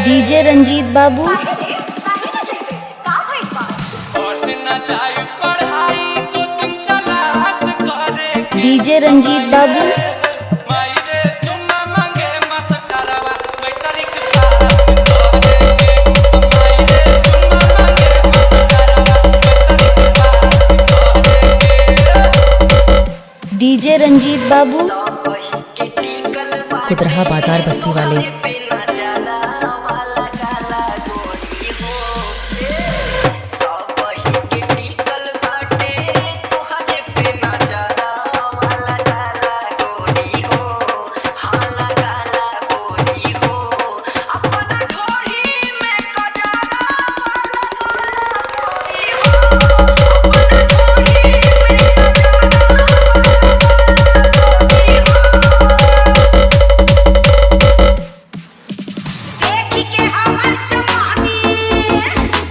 DJ Ranjit बाबू, DJ Ranjit बाबू, DJ Ranjit बाबू, कुदरहा बाजार बस्ती वाले।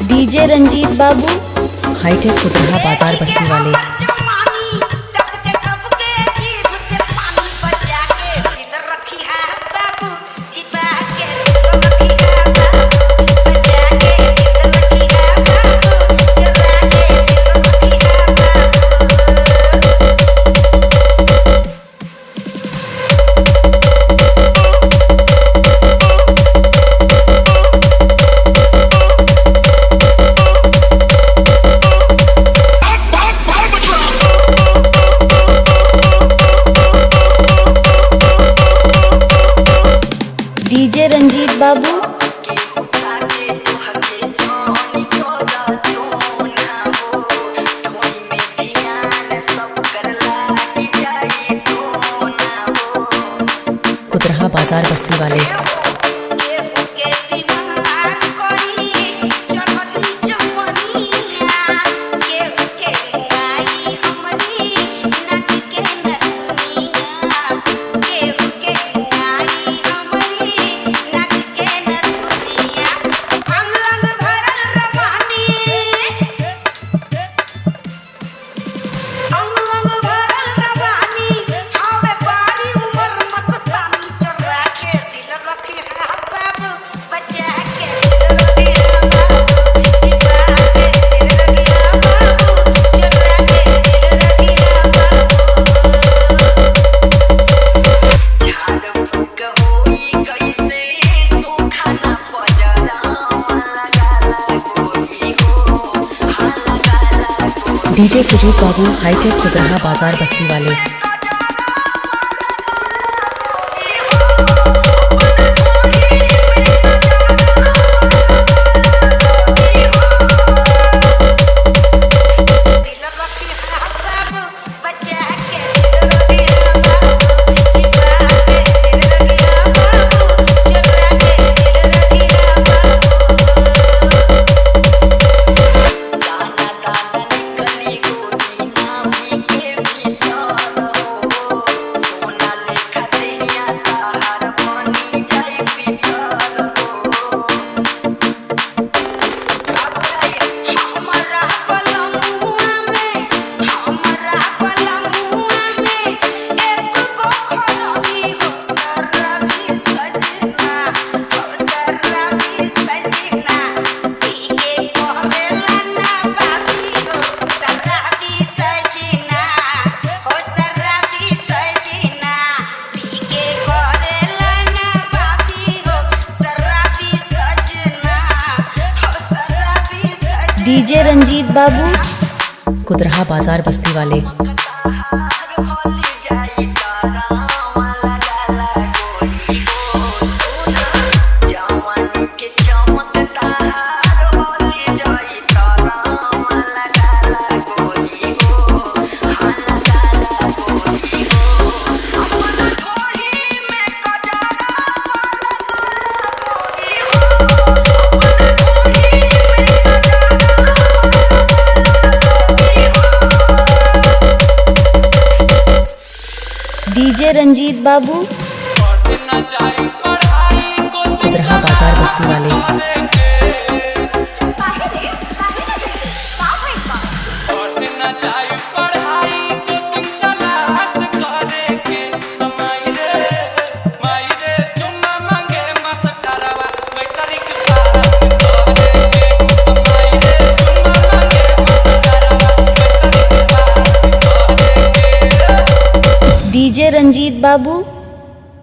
डीजे रंजीत बाबू, हाईटेक कुदरहा बाजार बस्ती वाले। डीजे रंजीत बाबू, कुदरहा बाजार बस्ती वाले। डीजे सुजीत बाबू, हाईटेक कुदरहा बाजार बस्ती वाले। डीजे रंजीत बाबू, कुदरहा बाजार बस्ती वाले। डीजे रंजीत बाबू, कुदरहा बाजार बस्ती वाले। डीजे रंजीत बाबू